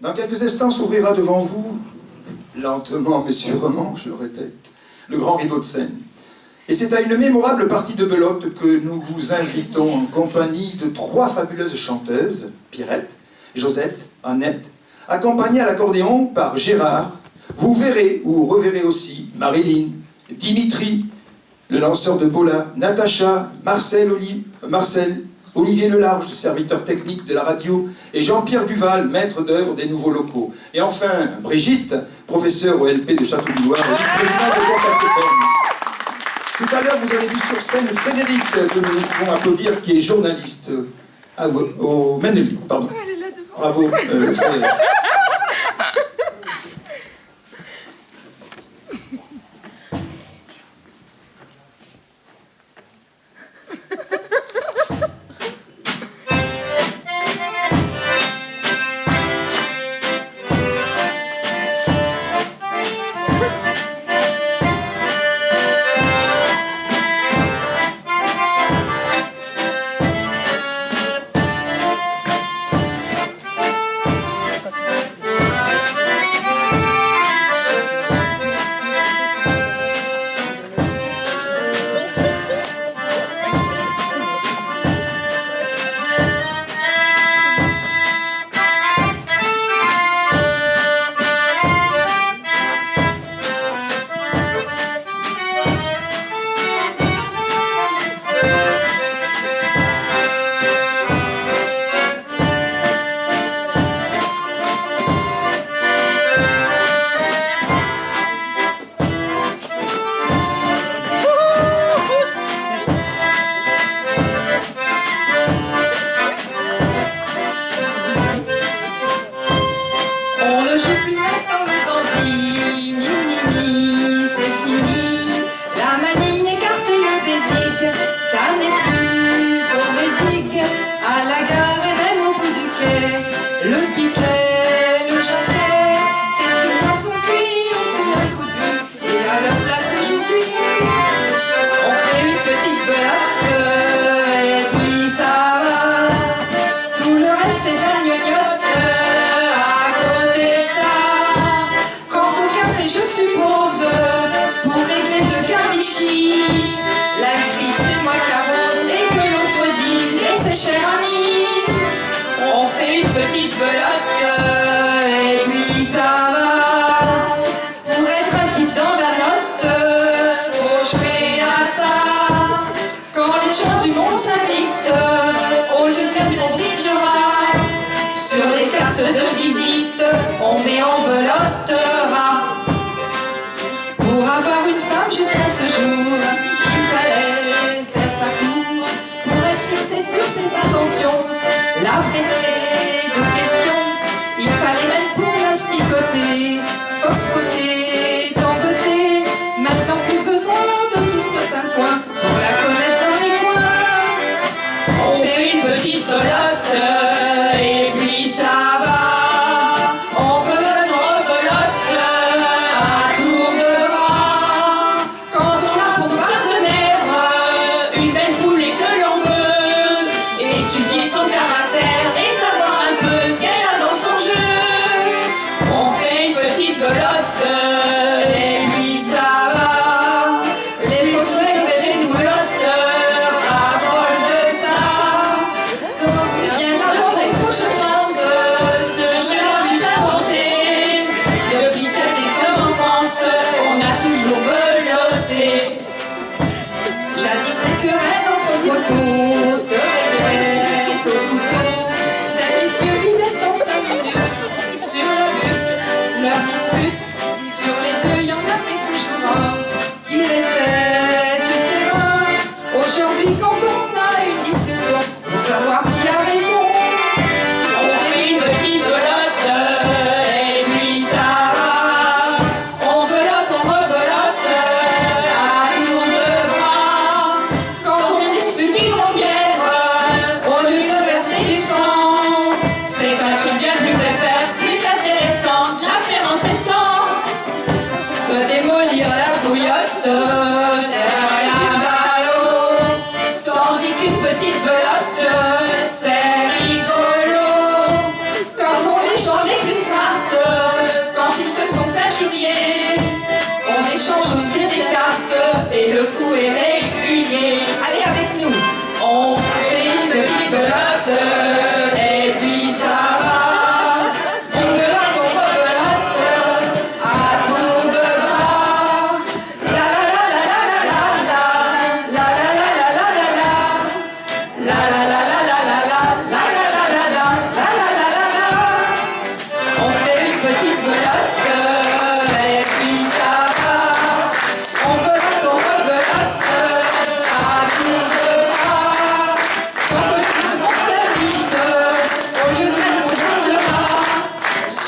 Dans quelques instants s'ouvrira devant vous, lentement mais sûrement, je le répète, le grand rideau de Seine. Et c'est à une mémorable partie de belote que nous vous invitons en compagnie de 3 fabuleuses chanteuses, Pierrette, Josette, Annette, accompagnées à l'accordéon par Gérard. Vous verrez ou reverrez aussi Marilyn, Dimitri, le lanceur de bola, Natacha, Marcel, Olivier Lelarge, serviteur technique de la radio, et Jean-Pierre Duval, maître d'œuvre des nouveaux locaux. Et enfin, Brigitte, professeure au LP de Château-du-Loir et vice-présidente de Contact FM. Tout à l'heure, vous avez vu sur scène Frédéric, que nous pouvons applaudir, qui est journaliste au Maine-et-Libre, pardon. Bravo, Frédéric. Cher ami, on fait une petite belote et puis ça va. Pour être un type dans la note, faut jouer à ça. Quand les gens du monde s'invitent, au lieu de mettre on bridgera. Sur les cartes de visite, on met en belottera. Pour avoir une femme jusqu'à ce jour, il fallait faire sa cour. Sur ses intentions, la presser de questions. Il fallait même pour l'asticoter, foxtrotter, tangoter. Maintenant plus besoin de tout ce tintouin pour la connaître dans les coins. On fait une petite belote et puis ça va. On belote, on rebelote à tour de bras. Quand on a pour partenaire une belle poule et que l'on veut étudier son caractère et savoir un peu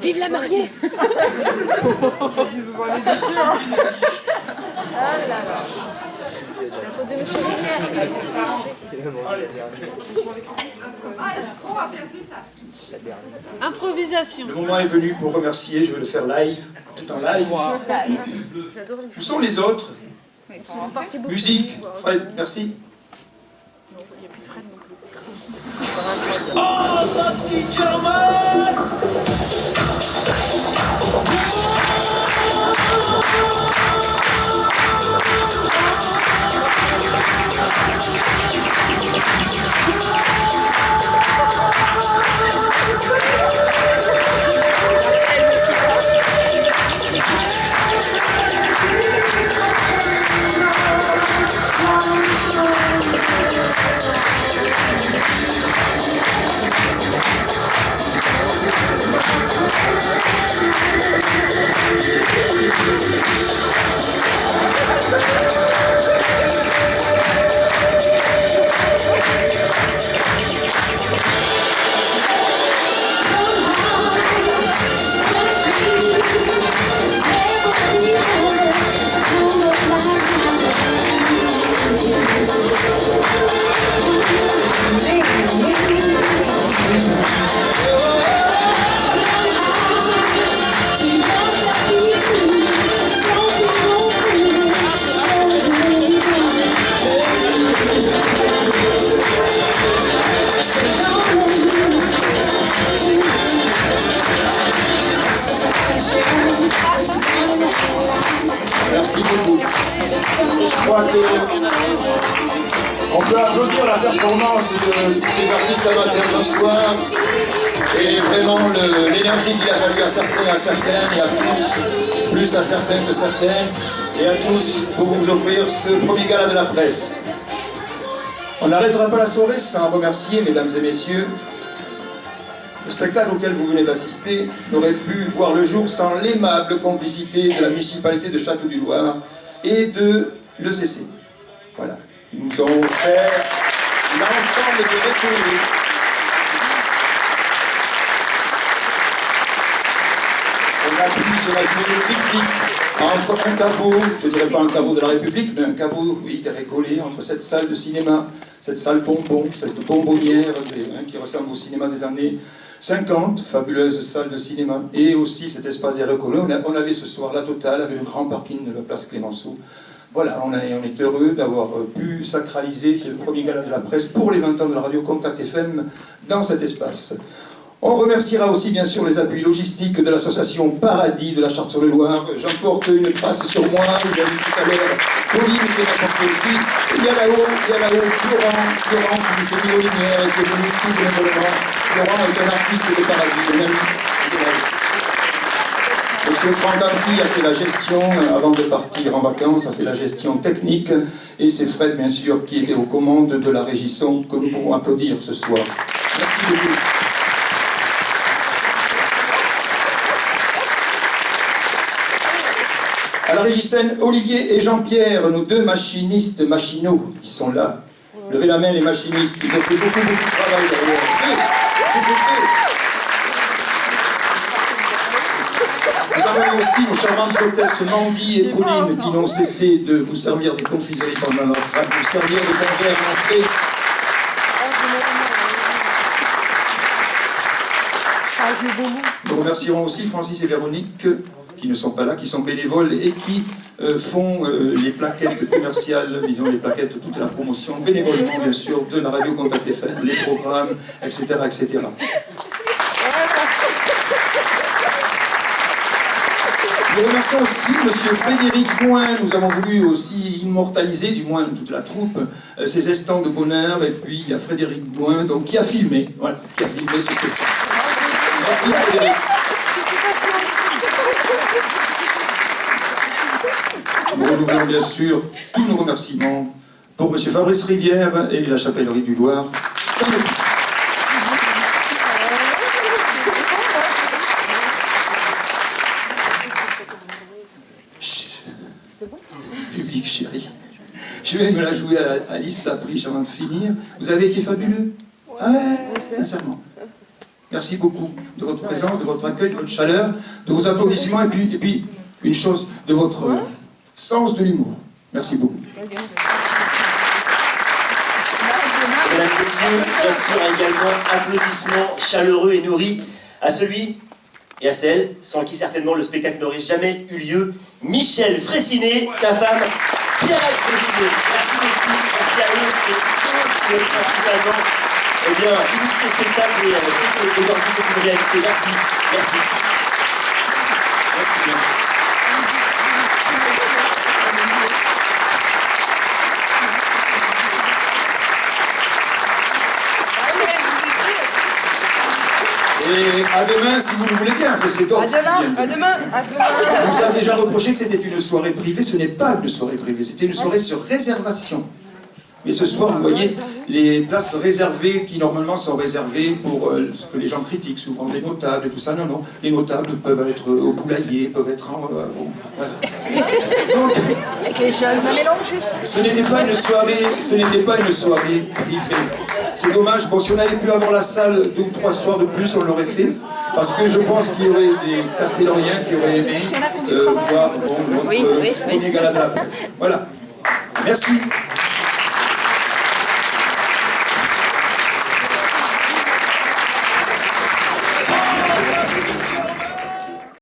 Vive la mariée. La faute de Monsieur Rivière. Improvisation. Le moment est venu pour remercier, je vais le faire live, tout en live. Où sont les autres? Musique, Fred, merci. Il n'y a plus de Fred non plus. Merci beaucoup. Je crois qu'on peut applaudir la performance de ces artistes amateurs ce soir et vraiment l'énergie qu'il a fallu à certains et à tous, plus à certains que certains, et à tous pour vous offrir ce premier gala de la presse. On n'arrêtera pas la soirée sans remercier, mesdames et messieurs. Le spectacle auquel vous venez d'assister n'aurait pu voir le jour sans l'aimable complicité de la municipalité de Château-du-Loir et de l'ECC. Voilà. Ils nous ont offert l'ensemble des récollets. On a pu se la jouer le triptyque entre un caveau, je ne dirais pas un caveau de la République, mais un caveau, oui, des récollets, entre cette salle de cinéma, cette salle bonbon, cette bonbonnière qui ressemble au cinéma des années 50, fabuleuse salle de cinéma, et aussi cet espace des récollets. On avait ce soir la totale avec le grand parking de la place Clémenceau. Voilà, on est heureux d'avoir pu sacraliser, c'est le premier gala de la presse pour les 20 ans de la radio Contact FM dans cet espace. On remerciera aussi bien sûr les appuis logistiques de l'association Paradis de la Charte-sur-le-Loir. J'emporte une trace sur moi, il y a eu tout à l'heure Pauline qui m'a porté aussi. Il y a là-haut Florent qui s'est mis aux lumières et qui est venu tout bénévolement. Florent est un artiste de Paradis, un ami de Paradis. Monsieur Franck Anti a fait la gestion, avant de partir en vacances, a fait la gestion technique, et c'est Fred bien sûr qui était aux commandes de la régie son que nous pouvons applaudir ce soir. Merci beaucoup. À la régie scène, Olivier et Jean-Pierre, nos deux machinistes machinaux qui sont là. Levez la main les machinistes, ils ont fait beaucoup de travail derrière. Nous avons aussi nos charmantes hôtesses Mandy et Pauline qui n'ont cessé de vous servir des confiseries pendant notre train, vous servir de bons verres à l'entrée. Nous remercierons aussi Francis et Véronique qui ne sont pas là, qui sont bénévoles et qui font les plaquettes commerciales, disons les plaquettes, toute la promotion, bénévolement bien sûr, de la radio Contact FM, les programmes, etc. etc. Nous remercions aussi M. Frédéric Gouin. Nous avons voulu aussi immortaliser, du moins toute la troupe, ces instants de bonheur. Et puis il y a Frédéric Gouin donc, qui a filmé, voilà, qui a filmé ce spectacle. Merci Frédéric. Nous renouvelons bien sûr tous nos remerciements pour M. Fabrice Rivière et la Chapellerie du Loir. Public chéri, je vais me la jouer à Alice Sapri avant de finir. Vous avez été fabuleux. Ah ouais, sincèrement. Merci beaucoup de votre présence, de votre accueil, de votre chaleur, de vos applaudissements, et puis une chose, de votre sens de l'humour. Merci beaucoup. Mesdames, Messieurs, bien sûr également applaudissements chaleureux et nourris à celui et à celle sans qui certainement le spectacle n'aurait jamais eu lieu, Michel Fraissinet, sa femme Pierrette Fraissinet. Merci beaucoup, merci à eux, c'est également initier ce spectacle et aujourd'hui c'est une réalité. Merci, merci. Merci bien. Et à demain, si vous le voulez bien, c'est d'autres. À demain. On vous a déjà reproché que c'était une soirée privée. Ce n'est pas une soirée privée, c'était une soirée sur réservation. Mais ce soir, vous voyez, les places réservées qui normalement sont réservées pour ce que les gens critiquent, souvent les notables et tout ça. Non, non, les notables peuvent être au poulailler, peuvent être en... voilà. Donc, Avec les jeunes, on mélange juste. ce n'était pas une soirée privée. C'est dommage. Bon, si on avait pu avoir la salle 2 ou 3 soirs de plus, on l'aurait fait. Parce que je pense qu'il y aurait des Castelloriens qui auraient aimé voir notre premier gala de la presse. Voilà. Merci.